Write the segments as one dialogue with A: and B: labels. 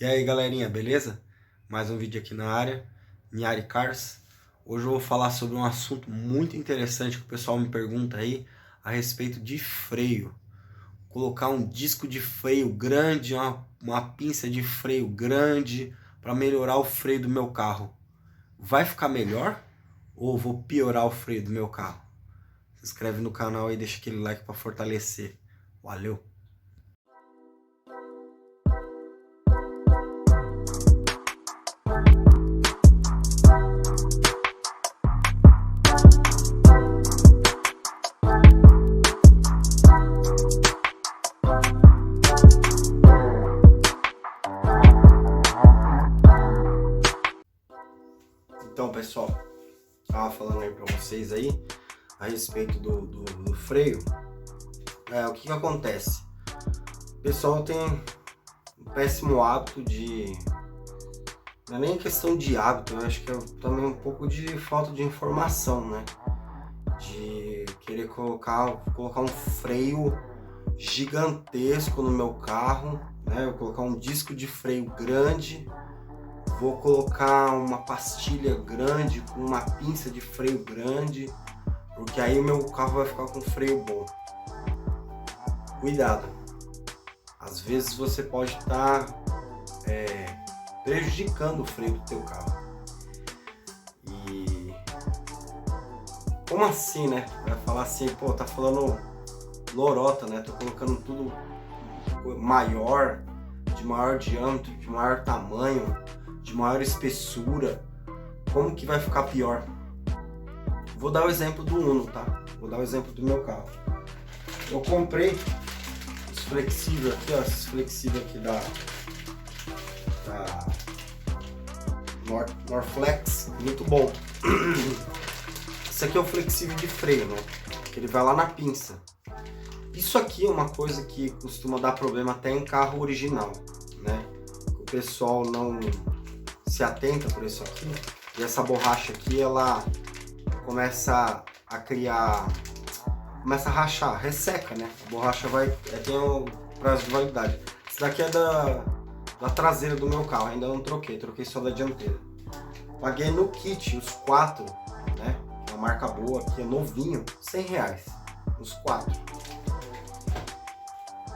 A: E aí galerinha, beleza? Mais um vídeo aqui na área, Niari Cars. Hoje eu vou falar sobre um assunto muito interessante que o pessoal me pergunta aí a respeito de freio. Colocar um disco de freio grande, uma pinça de freio grande para melhorar o freio do meu carro. Vai ficar melhor ou vou piorar o freio do meu carro? Se inscreve no canal e deixa aquele like para fortalecer. Valeu! Então, pessoal, estava falando aí para vocês aí a respeito do freio. O que acontece? O pessoal tem um péssimo hábito de... Não é nem questão de hábito, eu acho que é também um pouco de falta de informação, né? De querer colocar um freio gigantesco no meu carro, né? Eu colocar um disco de freio grande, vou colocar uma pastilha grande com uma pinça de freio grande, porque aí o meu carro vai ficar com freio bom. Cuidado, às vezes você pode estar prejudicando o freio do teu carro. E como assim, né? Vai falar assim, pô, tá falando lorota, né? Tô colocando tudo maior, de maior diâmetro, de maior tamanho, de maior espessura. Como que vai ficar pior? Vou dar o exemplo do Uno, tá? Vou dar o exemplo do meu carro. Eu comprei os flexíveis aqui, ó, esses flexíveis aqui da Norflex, muito bom. Esse aqui é o flexível de freio, né? Que ele vai lá na pinça. Isso aqui é uma coisa que costuma dar problema até em carro original, né? O pessoal não se atenta por isso aqui. E essa borracha aqui, ela começa a criar... Começa a rachar, resseca, né? A borracha tem o prazo de validade. Esse daqui é da traseira do meu carro, ainda não troquei só da dianteira. Paguei no kit os 4, né? Uma marca boa aqui, é novinho, R$100, os 4.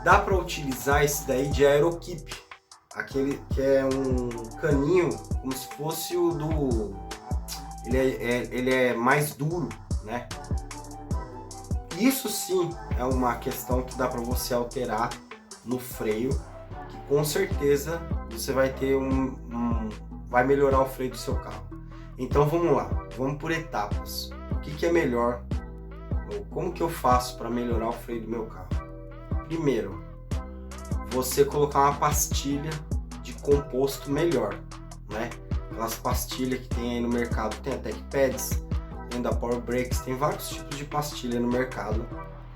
A: Dá para utilizar esse daí de Aerokeep, aquele que é um caninho, como se fosse o do... Ele é mais duro, né? Isso sim é uma questão que dá para você alterar no freio, que com certeza você vai ter vai melhorar o freio do seu carro. Então vamos lá, vamos por etapas. O que é melhor? Como que eu faço para melhorar o freio do meu carro? Primeiro, você colocar uma pastilha de composto melhor, né? Aquelas pastilhas que tem aí no mercado, tem a TechPads, tem da Power Brakes, tem vários tipos de pastilha no mercado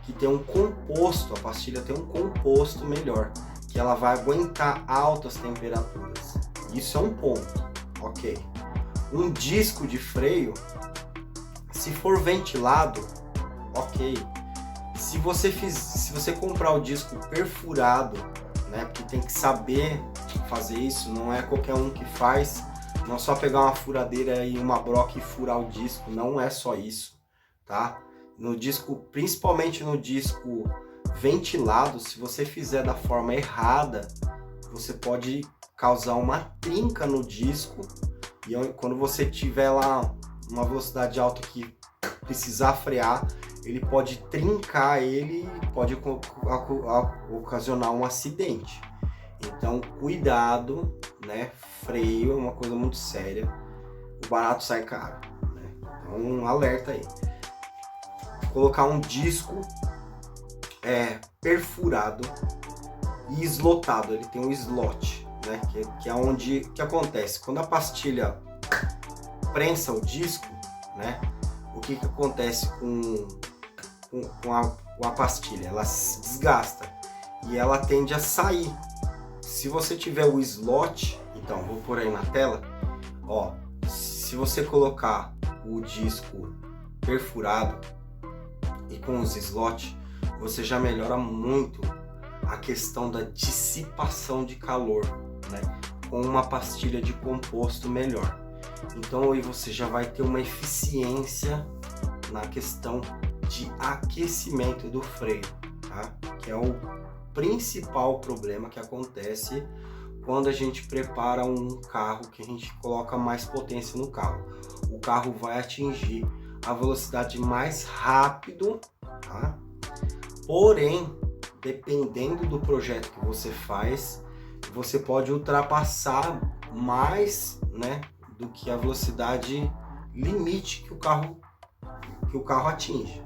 A: que tem um composto, a pastilha tem um composto melhor, que ela vai aguentar altas temperaturas. Isso é um ponto, ok. Um disco de freio, se for ventilado, ok. Se você comprar o disco perfurado, né, porque tem que saber fazer isso, não é qualquer um que faz, não é só pegar uma furadeira e uma broca e furar o disco, não é só isso, tá? No disco, principalmente no disco ventilado, se você fizer da forma errada, você pode causar uma trinca no disco, e quando você tiver lá uma velocidade alta que precisar frear, ele pode trincar ele e pode ocasionar um acidente. Então cuidado, né? Freio é uma coisa muito séria, o barato sai caro, né? Então um alerta aí. Colocar um disco perfurado e slotado, ele tem um slot, né? Que é onde que acontece quando a pastilha prensa o disco, né? O que acontece com a pastilha? Ela se desgasta e ela tende a sair. Se você tiver o slot, então vou pôr aí na tela, ó, se você colocar o disco perfurado e com os slots, você já melhora muito a questão da dissipação de calor, né? com uma pastilha de composto melhor. Então aí você já vai ter uma eficiência na questão de aquecimento do freio, tá? Que é o principal problema que acontece quando a gente prepara um carro, que a gente coloca mais potência no carro. O carro vai atingir a velocidade mais rápido, tá? Porém, dependendo do projeto que você faz, você pode ultrapassar mais, né, do que a velocidade limite que o carro atinge.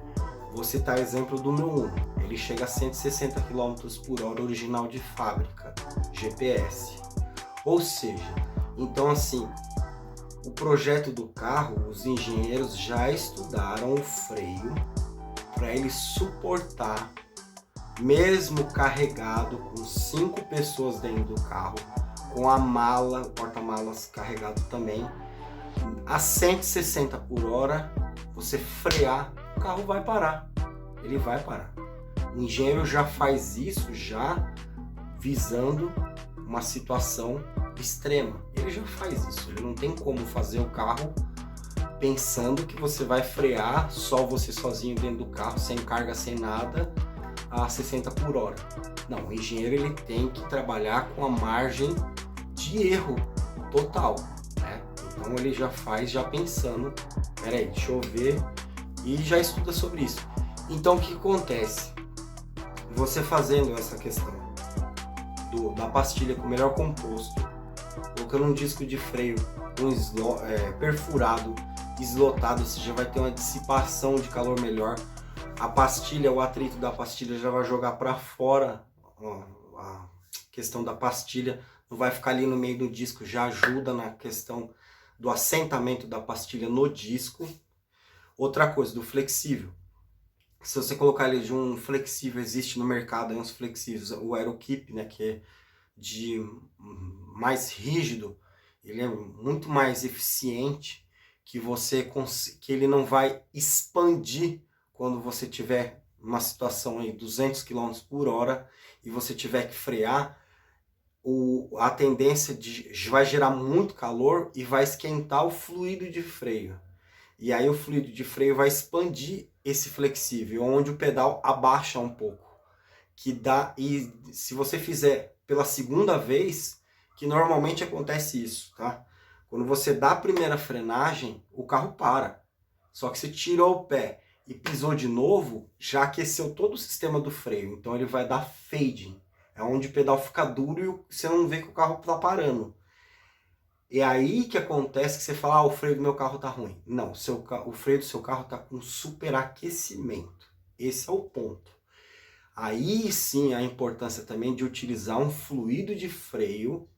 A: Vou citar exemplo do meu Uno. Ele chega a 160 km por hora original de fábrica, GPS. Ou seja, então assim, o projeto do carro, os engenheiros já estudaram o freio para ele suportar, mesmo carregado com 5 pessoas dentro do carro, com a mala, o porta-malas carregado também, a 160 por hora, você frear, o carro vai parar, ele vai parar. O engenheiro já faz isso, já visando uma situação extrema. Ele já faz isso, ele não tem como fazer o carro pensando que você vai frear só você sozinho dentro do carro, sem carga, sem nada, a 60 por hora. Não, o engenheiro ele tem que trabalhar com a margem de erro total, né? Então ele já faz já pensando, peraí, deixa eu ver, e já estuda sobre isso. Então o que acontece? Você fazendo essa questão da pastilha com o melhor composto, colocando um disco de freio perfurado, eslotado, você já vai ter uma dissipação de calor melhor. A pastilha, o atrito da pastilha já vai jogar para fora, a questão da pastilha não vai ficar ali no meio do disco, já ajuda na questão do assentamento da pastilha no disco. Outra coisa, do flexível. Se você colocar ali de um flexível, existe no mercado aí uns flexíveis, o Aerokeep, né, que é de mais rígido, ele é muito mais eficiente, que ele não vai expandir quando você tiver uma situação aí 200 km por hora e você tiver que frear, a tendência vai gerar muito calor e vai esquentar o fluido de freio. E aí o fluido de freio vai expandir esse flexível, onde o pedal abaixa um pouco. E se você fizer pela segunda vez, que normalmente acontece isso, tá? Quando você dá a primeira frenagem, o carro para. Só que você tirou o pé e pisou de novo, já aqueceu todo o sistema do freio. Então ele vai dar fading. É onde o pedal fica duro e você não vê que o carro está parando. É aí que acontece que você fala, o freio do meu carro tá ruim. Não, o freio do seu carro tá com superaquecimento. Esse é o ponto. Aí sim a importância também de utilizar um fluido de freio,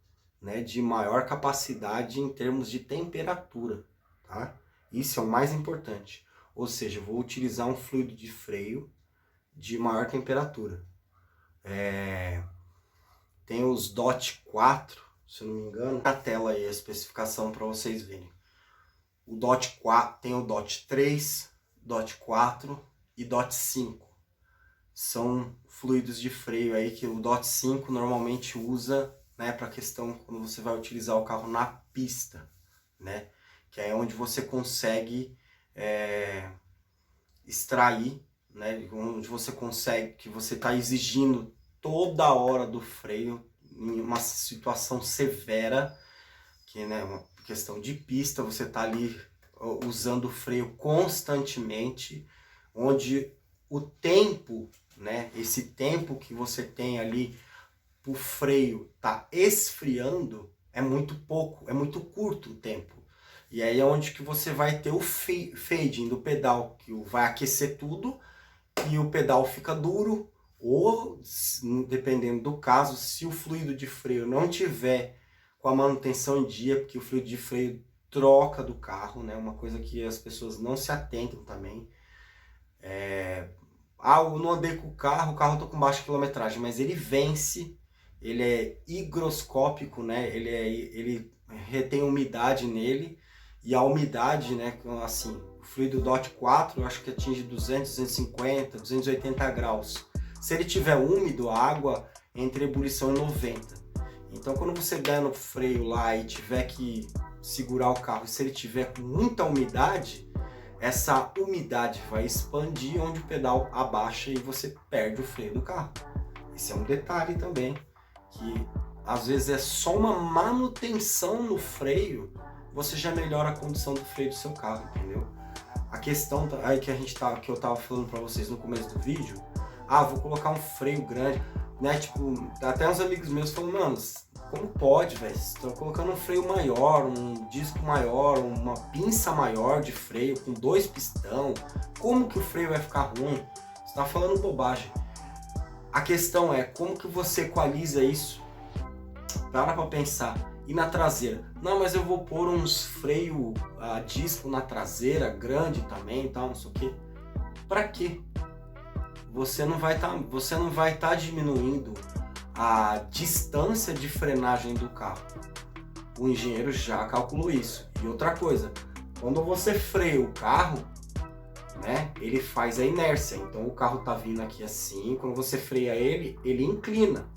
A: né, de maior capacidade em termos de temperatura, tá? Isso é o mais importante. Ou seja, eu vou utilizar um fluido de freio de maior temperatura. Tem os DOT 4, se eu não me engano, na tela aí a especificação para vocês verem. O DOT 4, tem o DOT 3, DOT 4 e DOT 5. São fluidos de freio aí que o DOT 5 normalmente usa, né, para a questão quando você vai utilizar o carro na pista, né? Que é onde você consegue extrair, né? Onde você consegue, que você está exigindo toda hora do freio em uma situação severa, que, né, uma questão de pista, você está ali usando o freio constantemente, onde o tempo, né, esse tempo que você tem ali o freio tá esfriando é muito pouco, é muito curto o tempo. E aí é onde que você vai ter o fading do pedal, que vai aquecer tudo e o pedal fica duro, ou, dependendo do caso, se o fluido de freio não tiver com a manutenção em dia, porque o fluido de freio troca do carro, né? Uma coisa que as pessoas não se atentam também. Eu não andei com o carro tá com baixa quilometragem, mas ele vence, ele é higroscópico, né? Ele retém umidade nele, e a umidade, né, assim, o fluido DOT 4 eu acho que atinge 200, 250, 280 graus. Se ele tiver úmido, a água entre ebulição e 90. Então quando você der no freio lá e tiver que segurar o carro, se ele tiver com muita umidade, essa umidade vai expandir onde o pedal abaixa e você perde o freio do carro. Esse é um detalhe também, que às vezes é só uma manutenção no freio, você já melhora a condição do freio do seu carro, entendeu? A questão aí que eu tava falando para vocês no começo do vídeo, vou colocar um freio grande, né? Tipo, até uns amigos meus falam, mano, como pode, velho? Estão colocando um freio maior, um disco maior, uma pinça maior de freio com 2 pistão. Como que o freio vai ficar ruim? Você tá falando bobagem. A questão é como que você equaliza isso? Para pra pensar. E na traseira? Não, mas eu vou pôr uns freio disco na traseira, grande também, tal, não sei o quê. Para quê? Você não vai tá diminuindo a distância de frenagem do carro. O engenheiro já calculou isso. E outra coisa, quando você freia o carro, né, ele faz a inércia. Então o carro tá vindo aqui assim, quando você freia ele, ele inclina.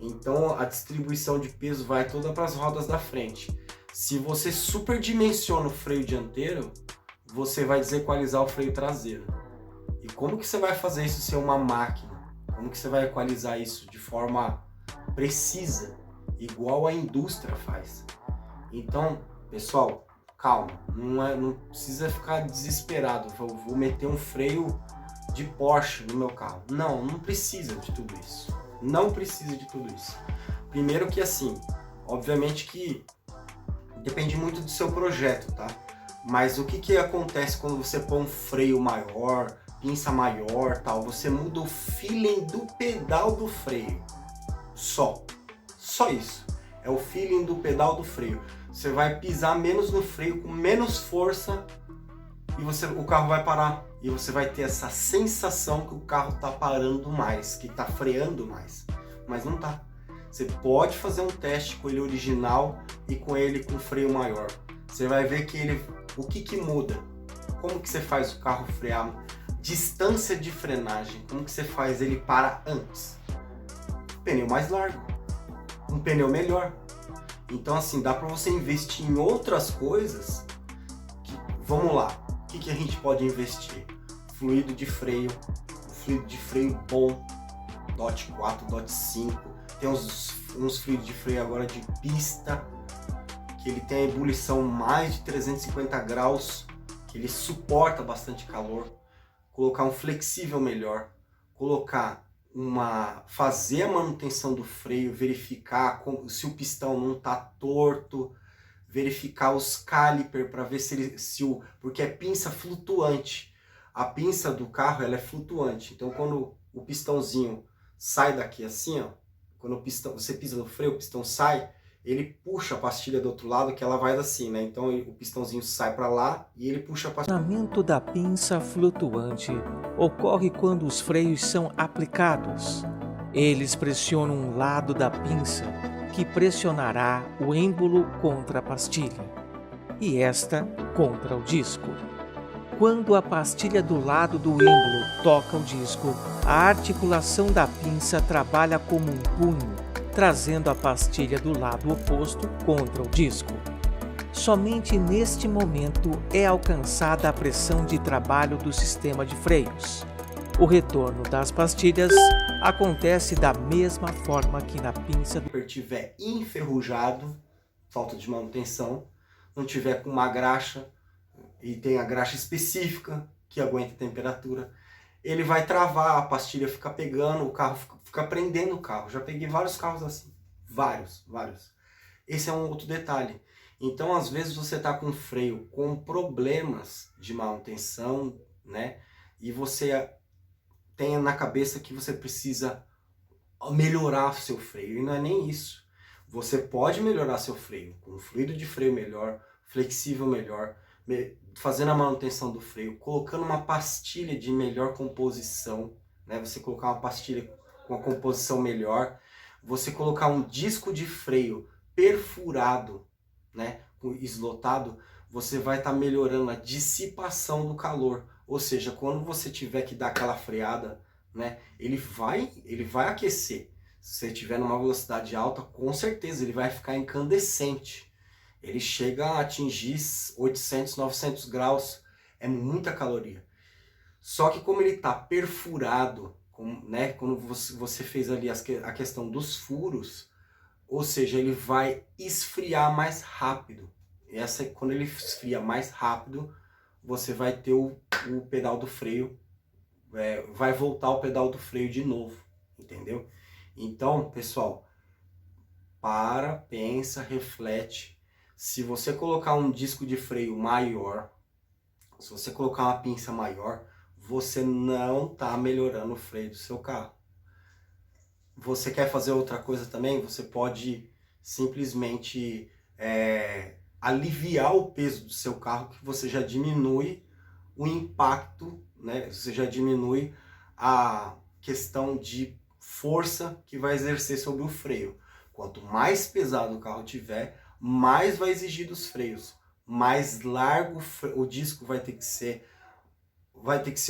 A: Então a distribuição de peso vai toda para as rodas da frente. Se você superdimensiona o freio dianteiro, você vai desequalizar o freio traseiro. E como que você vai fazer isso ser uma máquina? Como que você vai equalizar isso de forma precisa, igual a indústria faz? Então, pessoal, calma, não precisa ficar desesperado. Vou meter um freio de Porsche no meu carro. Não precisa de tudo isso. Não precisa de tudo isso. Primeiro que assim, obviamente que depende muito do seu projeto, tá? Mas o que acontece quando você põe um freio maior, pinça maior, tal? Você muda o feeling do pedal do freio. Só isso. É o feeling do pedal do freio. Você vai pisar menos no freio, com menos força, e o carro vai parar. E você vai ter essa sensação que o carro está parando mais, que está freando mais. Mas não tá. Você pode fazer um teste com ele original e com ele com freio maior. Você vai ver que o que muda? Como que você faz o carro frear? Distância de frenagem. Como que você faz ele parar antes? Pneu mais largo. Um pneu melhor. Então assim, dá para você investir em outras coisas. Vamos lá. O que a gente pode investir? Fluido de freio, bom, DOT 4, DOT 5, tem uns fluidos de freio agora de pista, que ele tem a ebulição mais de 350 graus, que ele suporta bastante calor, colocar um flexível melhor, fazer a manutenção do freio, verificar se o pistão não está torto, verificar os caliper para ver porque é pinça flutuante. A pinça do carro ela é flutuante. Então quando o pistãozinho sai daqui assim, ó, quando você pisa no freio, o pistão sai, ele puxa a pastilha do outro lado, que ela vai assim, né? Então o pistãozinho sai para lá e ele puxa a pastilha.
B: O funcionamento da pinça flutuante ocorre quando os freios são aplicados. Eles pressionam um lado da pinça, que pressionará o êmbolo contra a pastilha, e esta contra o disco. Quando a pastilha do lado do êmbolo toca o disco, a articulação da pinça trabalha como um punho, trazendo a pastilha do lado oposto contra o disco. Somente neste momento é alcançada a pressão de trabalho do sistema de freios. O retorno das pastilhas acontece da mesma forma que na pinça.
A: Se estiver enferrujado, falta de manutenção, não tiver com uma graxa, e tem a graxa específica que aguenta a temperatura, ele vai travar, a pastilha fica pegando, o carro fica prendendo o carro. Já peguei vários carros assim, vários. Esse é um outro detalhe. Então às vezes você está com freio com problemas de manutenção, né? E você tem na cabeça que você precisa melhorar seu freio, e não é nem isso. Você pode melhorar seu freio com um fluido de freio melhor, flexível melhor, fazendo a manutenção do freio, colocando uma pastilha de melhor composição, né? Você colocar uma pastilha com uma composição melhor, você colocar um disco de freio perfurado, né? Eslotado, você vai estar melhorando a dissipação do calor. Ou seja, quando você tiver que dar aquela freada, né? Ele vai aquecer. Se você estiver numa velocidade alta, com certeza ele vai ficar incandescente. Ele chega a atingir 800, 900 graus. É muita caloria. Só que como ele está perfurado, né, quando você fez ali a questão dos furos, ou seja, ele vai esfriar mais rápido. Quando ele esfria mais rápido, você vai ter o pedal do freio, vai voltar o pedal do freio de novo, entendeu? Então, pessoal, pensa, reflete. Se você colocar um disco de freio maior, se você colocar uma pinça maior, você não está melhorando o freio do seu carro. Você quer fazer outra coisa também? Você pode simplesmente aliviar o peso do seu carro, que você já diminui o impacto, né? Você já diminui a questão de força que vai exercer sobre o freio. Quanto mais pesado o carro tiver, mais vai exigir dos freios. Mais largo o disco vai ter que ser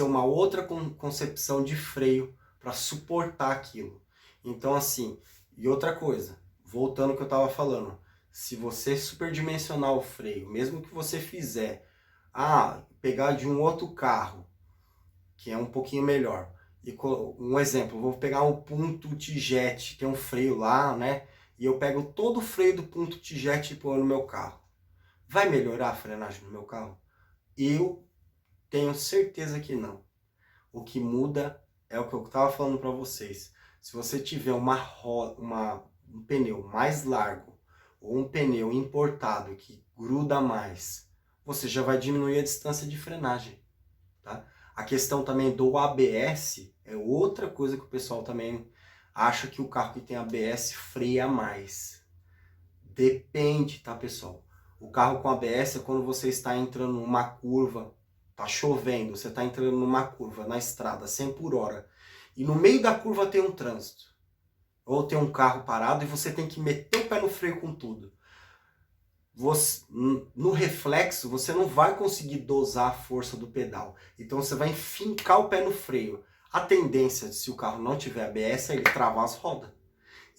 A: uma outra concepção de freio para suportar aquilo. Então assim, e outra coisa, voltando ao que eu estava falando, se você superdimensionar o freio, mesmo que você fizer, pegar de um outro carro, que é um pouquinho melhor, e um exemplo, vou pegar um Punto T-Jet, tem um freio lá, né, e eu pego todo o freio do Punto T-Jet e ponho no meu carro. Vai melhorar a frenagem no meu carro? Eu tenho certeza que não. O que muda é o que eu estava falando para vocês. Se você tiver um pneu mais largo ou um pneu importado que gruda mais, você já vai diminuir a distância de frenagem. Tá? A questão também do ABS é outra coisa que o pessoal também acha que o carro que tem ABS freia mais. Depende, tá, pessoal? O carro com ABS é quando você está entrando numa curva, tá chovendo, você está entrando numa curva na estrada 100 por hora e no meio da curva tem um trânsito ou tem um carro parado e você tem que meter o pé no freio com tudo. No reflexo, você não vai conseguir dosar a força do pedal. Então você vai fincar o pé no freio. A tendência, se o carro não tiver ABS, é ele travar as rodas.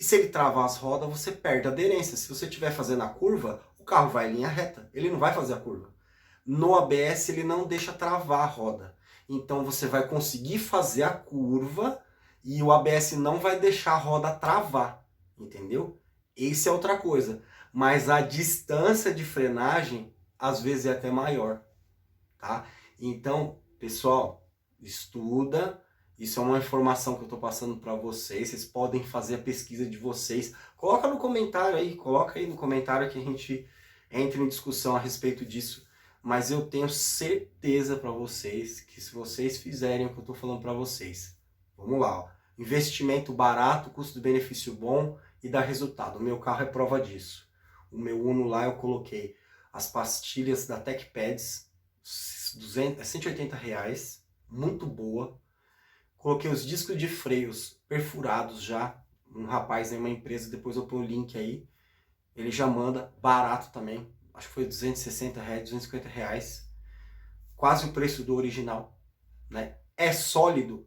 A: E se ele travar as rodas, você perde a aderência. Se você estiver fazendo a curva, o carro vai em linha reta. Ele não vai fazer a curva. No ABS, ele não deixa travar a roda. Então você vai conseguir fazer a curva e o ABS não vai deixar a roda travar. Entendeu? Isso é outra coisa. Mas a distância de frenagem, às vezes, é até maior. Tá? Então, pessoal, estuda. Isso é uma informação que eu estou passando para vocês. Vocês podem fazer a pesquisa de vocês. Coloca no comentário aí. Coloca aí no comentário que a gente entre em discussão a respeito disso. Mas eu tenho certeza para vocês que se vocês fizerem o que eu estou falando para vocês. Vamos lá. Ó. Investimento barato, custo-benefício bom e dá resultado. O meu carro é prova disso. O meu Uno lá eu coloquei as pastilhas da TechPads, 180 reais, muito boa. Coloquei os discos de freios perfurados já. Um rapaz em uma empresa, depois eu ponho o link aí. Ele já manda, barato também. Acho que foi 260 reais, 250 reais. Quase o preço do original, né? É sólido,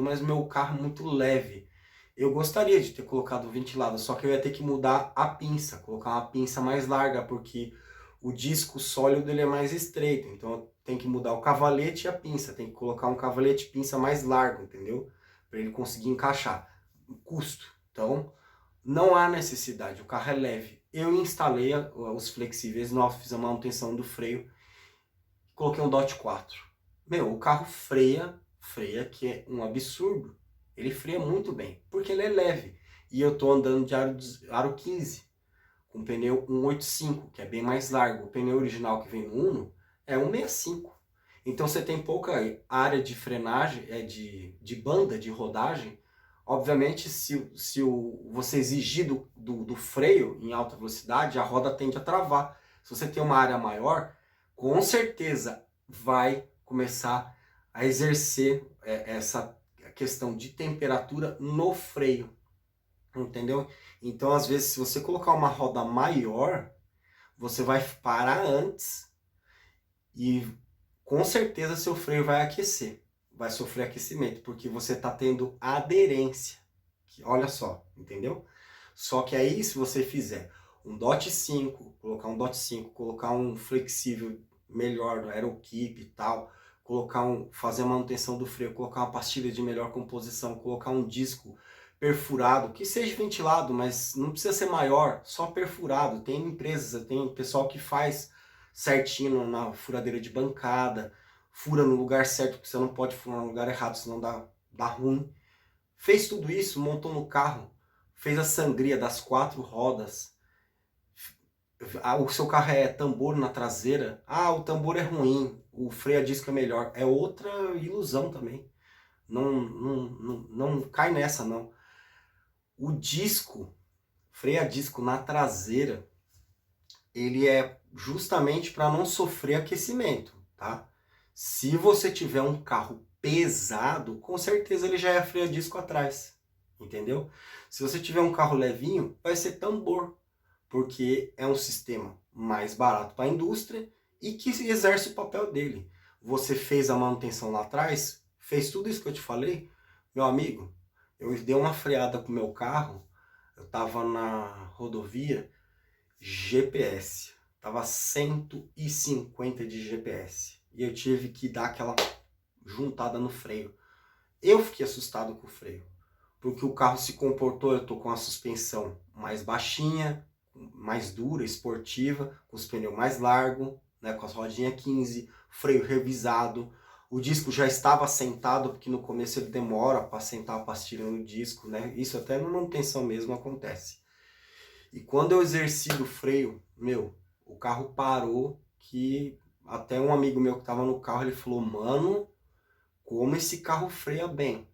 A: mas meu carro é muito leve. Eu gostaria de ter colocado o ventilado, só que eu ia ter que mudar a pinça, colocar uma pinça mais larga, porque o disco sólido ele é mais estreito. Então eu tenho que mudar o cavalete e a pinça. Tem que colocar um cavalete e pinça mais largo, entendeu? Para ele conseguir encaixar. O custo. Então, não há necessidade. O carro é leve. Eu instalei os flexíveis novos, fiz a manutenção do freio. Coloquei um DOT 4. Meu, o carro freia que é um absurdo. Ele freia muito bem, porque ele é leve. E eu tô andando de aro 15, com pneu 185, que é bem mais largo. O pneu original que vem no Uno é 165. Então você tem pouca área de frenagem, de banda de rodagem. Obviamente, se você exigir do freio em alta velocidade, a roda tende a travar. Se você tem uma área maior, com certeza vai começar a exercer essa questão de temperatura no freio, entendeu? Então, às vezes, se você colocar uma roda maior, você vai parar antes e com certeza seu freio vai aquecer, vai sofrer aquecimento, porque você está tendo aderência, Olha só, entendeu? Só que aí, se você fizer um DOT 5, colocar um flexível melhor do AeroKeep e tal, fazer a manutenção do freio, colocar uma pastilha de melhor composição, colocar um disco perfurado, que seja ventilado, mas não precisa ser maior, só perfurado. Tem empresas, tem pessoal que faz certinho na furadeira de bancada, fura no lugar certo, porque você não pode furar no lugar errado, senão dá ruim. Fez tudo isso, montou no carro, fez a sangria das 4 rodas. O seu carro é tambor na traseira. Ah, o tambor é ruim, o freio a disco é melhor. É outra ilusão também. Não cai nessa, não. O disco, freio a disco na traseira, ele é justamente para não sofrer aquecimento, tá? Se você tiver um carro pesado, com certeza ele já é freio a disco atrás, entendeu? Se você tiver um carro levinho, vai ser tambor, porque é um sistema mais barato para a indústria e que exerce o papel dele. Você fez a manutenção lá atrás, fez tudo isso que eu te falei, meu amigo, eu dei uma freada com o meu carro, eu estava na rodovia, GPS, tava 150 de GPS e eu tive que dar aquela juntada no freio. Eu fiquei assustado com o freio, porque o carro se comportou, eu tô com a suspensão mais baixinha, mais dura, esportiva, com os pneus mais largos, né, com as rodinhas 15, freio revisado, o disco já estava assentado, porque no começo ele demora para assentar a pastilha no disco, né, isso até na manutenção mesmo acontece. E quando eu exerci o freio, o carro parou, que até um amigo meu que estava no carro, ele falou, mano, como esse carro freia bem.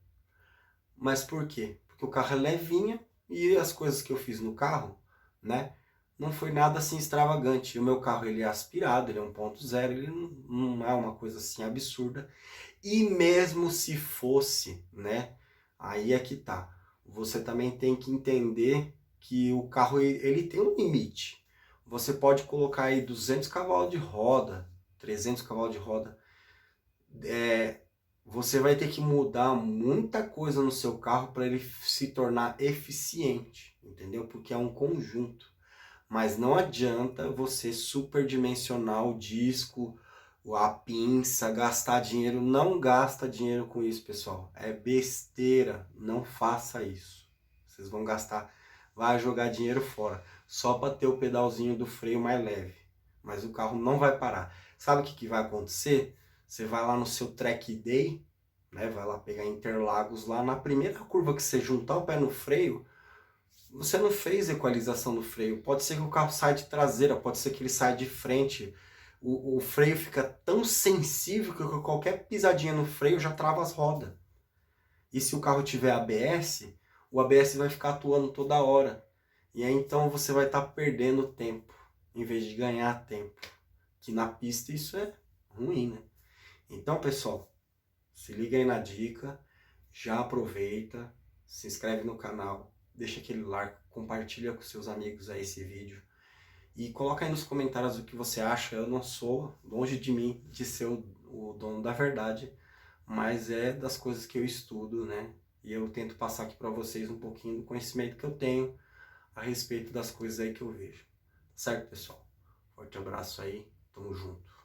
A: Mas por quê? Porque o carro é levinho e as coisas que eu fiz no carro, né, não foi nada assim extravagante. O meu carro, ele é aspirado, ele é 1.0, ele não é uma coisa assim absurda. E mesmo se fosse, né, aí é que tá. Você também tem que entender que o carro, ele tem um limite. Você pode colocar aí 200 cavalos de roda, 300 cavalos de roda. Você vai ter que mudar muita coisa no seu carro para ele se tornar eficiente, entendeu? Porque é um conjunto. Mas não adianta você superdimensionar o disco, a pinça, gastar dinheiro. Não gasta dinheiro com isso, pessoal. É besteira. Não faça isso. Vocês vão gastar, vai jogar dinheiro fora. Só para ter o pedalzinho do freio mais leve. Mas o carro não vai parar. Sabe o que vai acontecer? Você vai lá no seu track day, né? Vai lá pegar Interlagos lá. Na primeira curva que você juntar o pé no freio, você não fez equalização no freio. Pode ser que o carro saia de traseira, pode ser que ele saia de frente. O freio fica tão sensível que qualquer pisadinha no freio já trava as rodas. E se o carro tiver ABS, o ABS vai ficar atuando toda hora. E aí então você vai estar perdendo tempo, em vez de ganhar tempo. Que na pista isso é ruim, né? Então, pessoal, se liga aí na dica, já aproveita, se inscreve no canal, deixa aquele like, compartilha com seus amigos aí esse vídeo e coloca aí nos comentários o que você acha. Eu não sou, longe de mim, de ser o dono da verdade, mas é das coisas que eu estudo, né? E eu tento passar aqui para vocês um pouquinho do conhecimento que eu tenho a respeito das coisas aí que eu vejo. Certo, pessoal? Forte abraço aí, tamo junto.